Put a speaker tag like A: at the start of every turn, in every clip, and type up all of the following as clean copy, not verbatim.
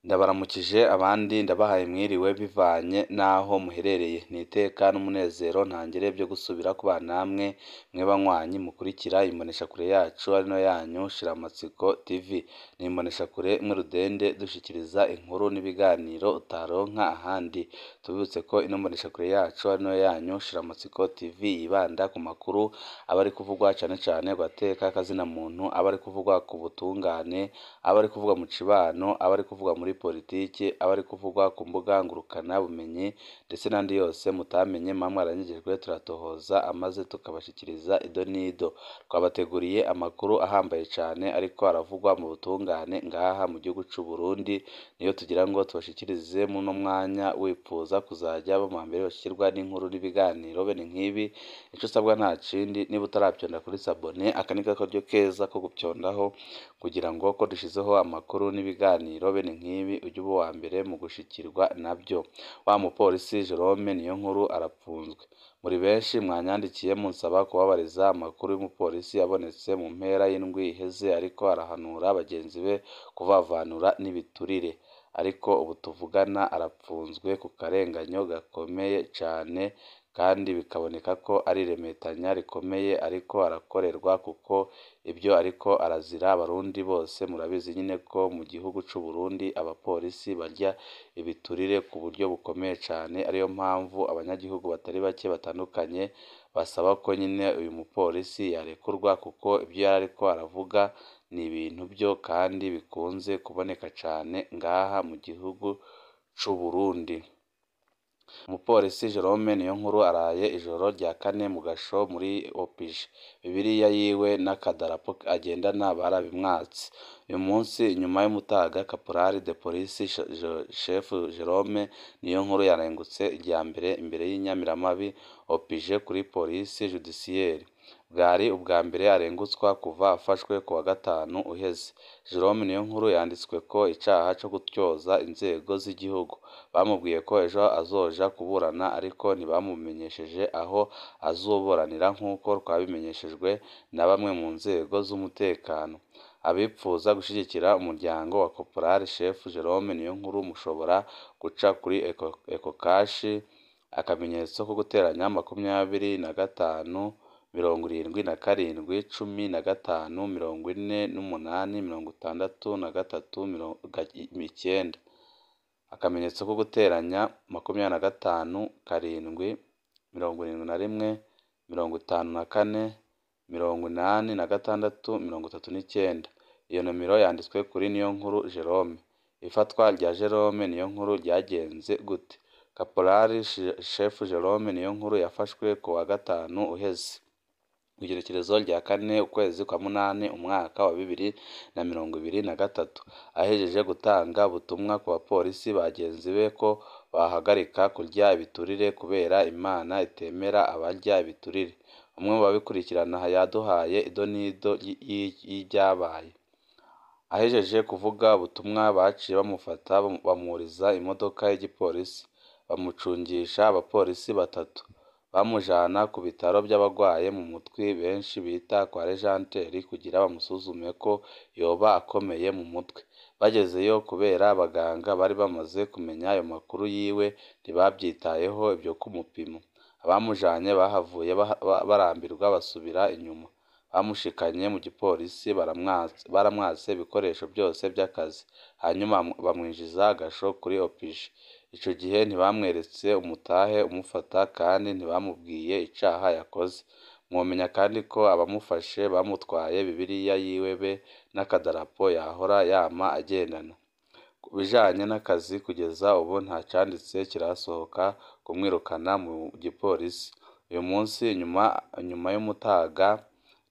A: Ndabaramukije abandi ndabahaye mwiriwe bivanye n'aho muherereye. Ni iteka n'umunezero ntangere byo gusubira kubana namwe mwe banywanyi mukurikira imboneshakure yacu ari no yanyu Shiramatsiko TV. Ni imboneshakure imwe rudende dushikiriza inkuru n'ibiganiro utaronka ahandi. Tubibutse ko ino mboneshakure yacu ari no yanyu Shiramatsiko TV yibanda ku makuru aba ari kuvugwa cane cane gateka kazina muntu, aba ari kuvugwa ku butungane, aba ari kuvugwa mu cibano, aba ari kuvugwa muri politiki, aba ari kuvugwa ku mbuga ngurukana bumenyi ndetse n'andi yose mutamenye mamwe aranyigijwe turatohoza amaze tukabashikiriza ido nido. Twabateguriye amakuru ahambaye cane ariko aravugwa mu butungane ngaha mu gihugu c'u Burundi, niyo tugira ngo tubashikirize muno mwanya wipfuza kuzajya bama mbere bashikirwa n'inkuru n'ibiganiro bene nk'ibi. Ico usabwa nta kindi, niba utaravyonda kuri sabone aka ni karyo keza ko gupyondaho kugira ngo ko dushizeho amakuru n'ibiganiro bene nk'ibi ujye uba uwa mbere mu gushikirwa nabyo. Wa mupolisi Jerome Niyonkuru arapfunzwe. Muri benshi mwanyandikiye munsaba kubabariza amakuru y'umupolisi yabonetse mu mpera y'indwi iheze ariko arahanura bagenzi be kuvavanura n'ibiturire, ariko ubu tuvugana arapfunzwe ku karenganyo gakomeye cane kandi bikaboneka ko ari remetanya rikomeye ariko arakorerwa, kuko ibyo ariko arazira abarundi bose murabizi nyine ko mu gihugu c'u Burundi abapolisi barya ibiturire ku buryo bukomeye cane. Ariyo mpamvu abanyagihugu batari bake batandukanye basaba ko nyine uyu mupolisi yarekurwa, kuko ibyo yari ariko aravuga ni ibintu byo kandi bikunze kuboneka cane ngaha mu gihugu c'u Burundi. Umupolisi Jerome Niyonkuru araye ijoro rya kane mu gasho muri OPG. Bibiliya yiwe n'akadarapo agendana barabimwatse. Uyu munsi inyuma y'umutaga Caporal de Police Chef Jerome Niyonkuru yarengutse irya mbere imbere y'inyamiramabi OPG kuri Police Judiciaire. Bwari ubwa mbere arengutswa kuva afashwe ku wa gatanu uheze. Jerome Niyonkuru yanditswe ko icaha co gutyoza inzego z'igihugu. Bamubwiye ko ejo azoja kuburana ariko ntibamumenyesheje aho azoburanira nk'uko twabimenyeshejwe na bamwe mu nzego z'umutekano. Abipfuza gushigikira umuryango wa Caporal Chef Jerome Niyonkuru mushobora guca kuri Ecocash akamenyetso ko guteranya 25 77 15 18 48 akamenyetso ko guteranya 25 7 71 54 86 Iyo nomero yanditswe kuri Niyonkuru Jerome. Ifatwa rya Jerome Niyonkuru ryagenze gute? Caporal Chef Jerome Niyonkuru yafashwe ku wa gatanu uheze igerekerezo rya kane ukwezi kwa munani umwaka wa 2023 ahejeje gutanga ubutumwa ku bapolisi bagenzi be ko bahagarika kurya ibiturire kubera Imana itemera abarya ibiturire. Umwe mu babikurikirana yaduhaye ido nido y'ibyabaye. Ahejeje kuvuga ubutumwa baciye bamufata bamuriza imodoka y'igipolisi, bamucungisha abapolisi 3, bamujana ku bitaro by'abagwaye mu mutwe benshi bita kwa Regenteri kugira bamusuzume ko yoba akomeye mu mutwe. Bagezeyo kubera abaganga bari bamaze kumenya ayo makuru yiwe ntibabyitayeho ibyo kumupima. Abamujanye bahavuye barambirwa basubira inyuma. Bamushikanye mu gipolisi baramwatse ibikoresho byose by'akazi, hanyuma bamwinjiza agasho kuri OPG. Ico gihe ntibamweretse umutahe umufata kandi ntibamubwiye icaha yakoze. Mwomenya kandi ko abamufashe bamutwaye Bibiliya yiwe be n'akadarapo yahora yama agendana. Ku bijanye n'akazi kugeza ubu nta canditse kirasohoka kumwirukana mu gipolisi. Uyu munsi nyuma y'umutaga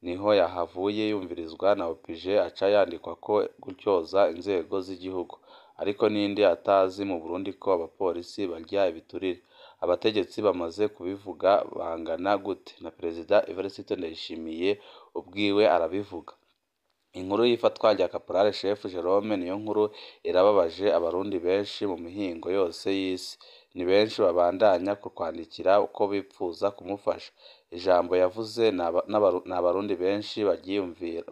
A: niho yahavuye yumvirizwa na OPG aca yandikwa ko gutyoza inzego z'igihugu. Ariko ninde atazi mu Burundi ko abapolisi barya ibiturire? Abategetsi bamaze kubivuga bangana gute? Na Perezida Evariste Ndayishimiye ubwiwe arabivuga. Inkuru y'ifatwa rya Caporal Chef Jerome Niyonkuru irababaje abarundi benshi mu mihingo yose y'isi. ni benshi babandanya kwandikira uko bipfuza kumufasha. Ijambo yavuze n'abarundi benshi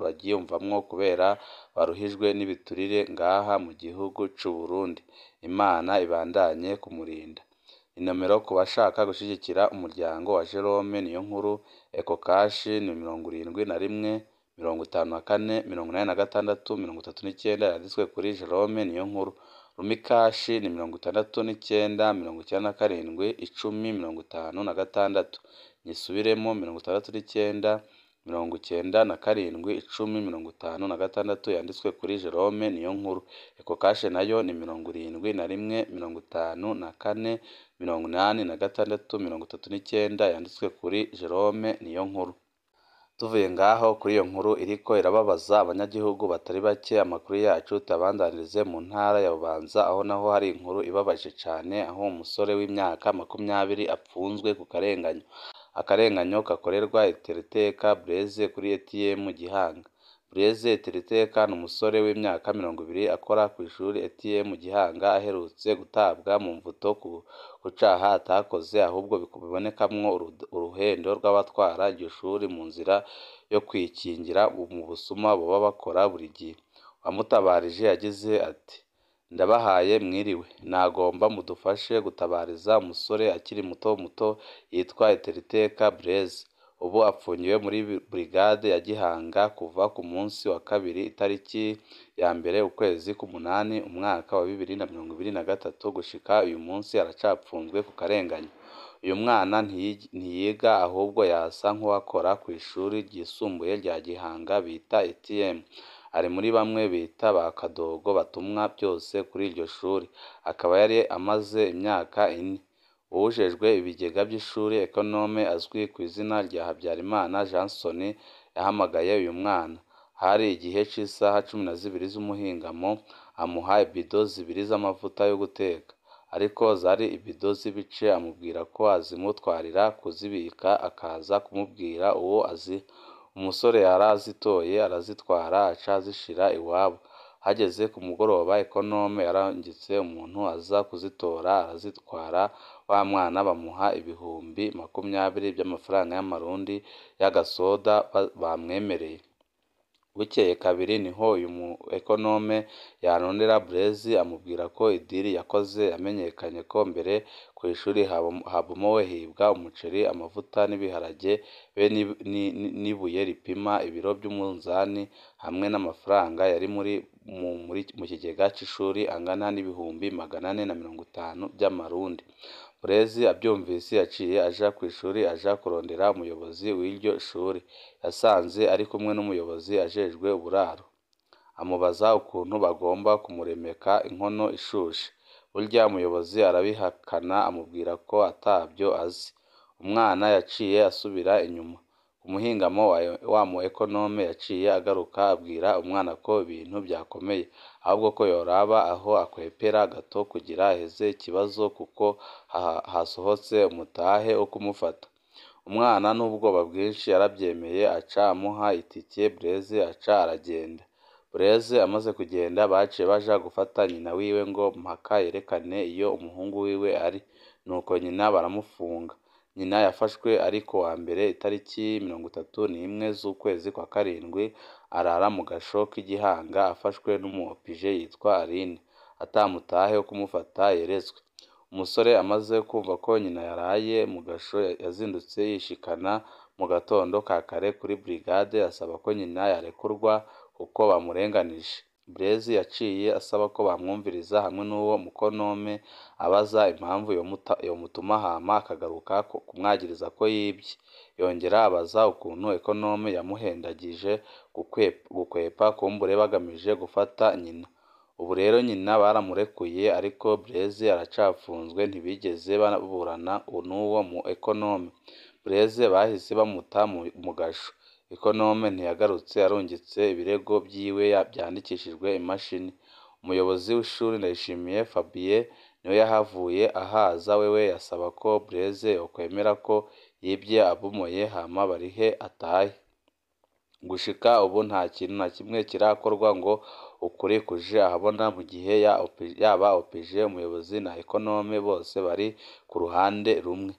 A: baryiyumvamwo kubera baruhijwe n'ibiturire ngaha mu gihugu c'u Burundi. Imana ibandanye kumurinda. Inomero ku bashaka gushigikira umuryango wa Jerome Niyonkuru Ecocash ni 71 54 86 39 yanditswe kuri Jerome Niyonkuru. Rumikash ni 69 97 10 56. Nyisubiremo 69 97 10 56 yanditswe kuri Jerome Niyonkuru. Ecocash nayo ni 71 54 86 39 yanditswe kuri Jerome Niyonkuru. Tuvuye ngaho kuri iyo nkuru iriko irababaza abanyagihugu batari bake, amakuru yacu tabandanirize mu ntara ya Bubanza, aho naho hari inkuru ibabaje cyane, aho umusore w'imyaka 20 apfunzwe ku karenganyo. Akarenganyo kakorerwa Iteriteka Blaise kuri ATM Gihanga. Blaise Iteriteka ni umusore w'imyaka 20 akora ku ishuri ATM Gihanga, aherutse gutabwa mu mvuto ku caha atakoze, ahubwo bibonekamwo uruhendo rw'abatwara iryo shuri mu nzira yo kwikingira mu busuma boba bakora buri gihe. Wamutabarije yagize ati: "Ndabahaye mwiriwe, nagomba mudufashe gutabariza umusore akiri muto yitwa Iteriteka Blaise. Ubu apfungiwe muri brigade ya Gihanga kuva ku munsi wa kabiri itariki ya mbere ukwezi k'umunani umwaka wa 2023 gushika uyu munsi aracapfunzwe ku karenganyo. Uyu mwana ntiyiga ahubwo yasa nk'uwakora ku ishuri ryisumbuye rya Gihanga bita ATM. Ari muri bamwe bita ba kadogo batumwa byose kuri iryo shuri. Akaba yari amaze imyaka 4. Uwujejwe ibigega by'ishuri ekonome azwi ku izina rya Habyarimana Johnson yahamagaye uyu mwana. Hari igihe c'isaha 12 z'umuhingamo, amuha ibido 2 z'amavuta yo guteka, ariko zari ibido z'ibice, amubwira ko azimutwarira kuzibika, akaza kumubwira uwo azi. Umusore yarazitoye arazitwara aca azishira iwabo. Hageze ku mugoroba ekonome yarangitse umuntu aza kuzitora arazitwara. Wa mwana bamuha ibihumbi 20 by'amafaranga y'amarundi y'agasoda bamwemereye. Bukeye kabiri niho uyu mu ekonome yarondera Blaise amubwira ko idiri yakoze amenyekanye ko mbere ku ishuri habomowe hibwa umuceri, amavuta n'ibiharage be n'ibuye ripima ibiro by'umunzani hamwe n'amafaranga yari mu kigega c'ishuri angana n'ibihumbi 450 by'amarundi. Blaise abyumvise yaciye aja ku ishuri aja kurondera umuyobozi w'iryo shuri. Yasanze ari kumwe n'umuyobozi ajejwe uburaro. Amubaza ukuntu bagomba kumuremeka inkono ishushe. Burya umuyobozi arabihakana amubwira ko atabyo azi. Umwana yaciye asubira inyuma. Umuhingamo wa mu ekonome yaciye agaruka abwira umwana ko ibintu byakomeye, ahubwo ko yoraba aho akwepera gato kugira aheze ikibazo kuko hasohotse umutahe wo kumufata. Umwana n'ubwoba bwinshi yarabyemeye aca amuha itike. Blaise aca aragenda. Blaise amaze kugenda baciye baja gufata nyina wiwe ngo mpaka yerekane iyo umuhungu wiwe ari, nuko nyina baramufunga. Nyina yafashwe ariko wa mbere itariki 31 z'ukwezi kwa karindwi, arara mu gasho k'Igihanga afashwe n'umuopije yitwa Aline, atamutahe wo kumufata yeretswe. Umusore amaze kumva ko nyina yaraye mu gasho yazindutse yishikana mu gatondo ka kare kuri brigade asaba ko nyina yarekurwa kuko bamurenganije. Blaise yaciye asaba ko bamwumviriza hamwe n'uwo mukonome abaza impamvu yomutuma hama akagaruka kumwagiriza ko yibye. Yongera abaza ukuntu ekonome yamuhendagije gukwepa kumbure bagamije gufata nyina. Ubu rero nyina baramurekuye ariko Blaise aracafunzwe, ntibigeze baburana n'uwo mu ekonome. Blaise bahise bamuta mu gasho. Ekonome ntiyagarutse arungitse ibirego byiwe byandikishijwe imashini. Umuyobozi w'ishuri Ndayishimiye Fabien niwe yahavuye ahaza wewe yasaba ko Blaise yokwemera ko yibye abomoye hama barihe atahe. Gushika ubu nta kintu na kimwe kirakorwa ngo ukuri kuje ahabona mu gihe yaba OPG, umuyobozi na ekonome bose bari ku ruhande rumwe.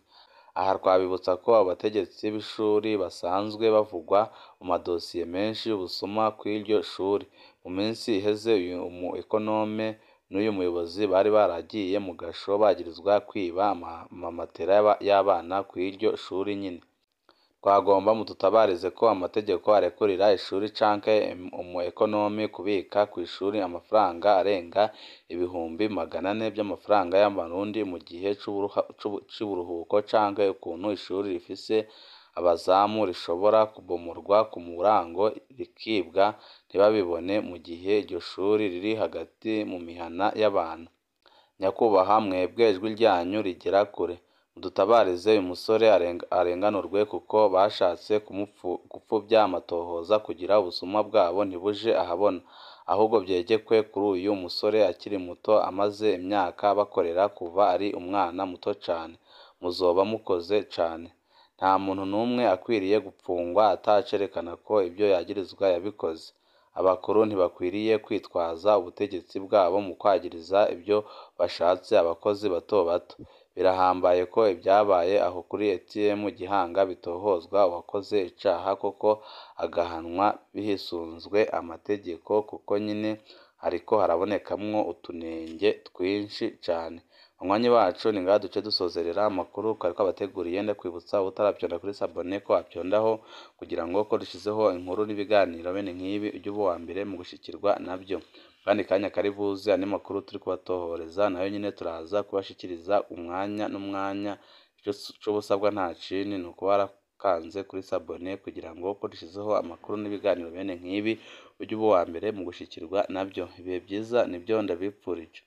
A: Aha twabibutsa ko abategetsi b'ishuri basanzwe bavugwa mu madosiye menshi y'ubusuma kw'iryo shuri. Mu minsi iheze uyu mu ekonome n'uyu muyobozi bari baragiye mu gasho bagirizwa kwiba amamatera y'abana kw'iryo shuri nyine. Twagomba mudutabarize ko amategeko arekurira ishuri canke umu ekonome kubika kw'ishuri amafaranga arenga ibihumbi 400 by'amafaranga y'amarundi mu gihe c'uburuhuko canke ukuntu ishuri rifise abazamu rishobora kubomorwa ku murango rikibwa ntibabibone mu gihe iryo shuri riri hagati mu mihana y'abantu. Nyakubaha mwebwe ijwi ryanyu rigera kure, mudutabarize uyu musore arenganurwe kuko bashatse gupfuvya amatohoza kugira ubusuma bwabo ntibuje ahabona, ahubwo vyegekwe kuri uyu musore akiri muto amaze imyaka bakorera kuva ari umwana muto cane. Muzoba mukoze cane. Nta muntu n'umwe akwiriye gupfungwa atacerekana ko ibyo yagirizwa yabikoze. Abakuru ntibakwiriye kwitwaza ubutegetsi bwabo mu kwagiriza ibyo bashatse abakozi bato bato. Birahambaye ko ibyabaye aho kuri ATM Gihanga bitohozwa uwakoze icaha koko agahanwa bisunzwe amategeko, kuko nyine hariko harabonekamwo utunenge twinshi cane. Banywanyi bacu ni ngaha duce dusozerera amakuru twariko abateguriye. Ndakwibutsa utaravyonda kuri sabone ko avyondaho kugira ngo ko dushizeho inkuru n'ibiganiro bene nk'ibi ujye uba uwa mbere mu gushikirwa navyo. Kandi kanya kari buze ane makuru turi kubatohoreza nayo nyine turaza kubashikiriza umwanya n'umwanya. Ico busabwa nta kindi ni ukuba warakanze kuri sabone kugira ngo ko dushizeho amakuru n'ibiganiro bene nk'ibi ujye uba uwa mbere mu gushikirwa navyo. Ibihe byiza nivyo ndabipfurije.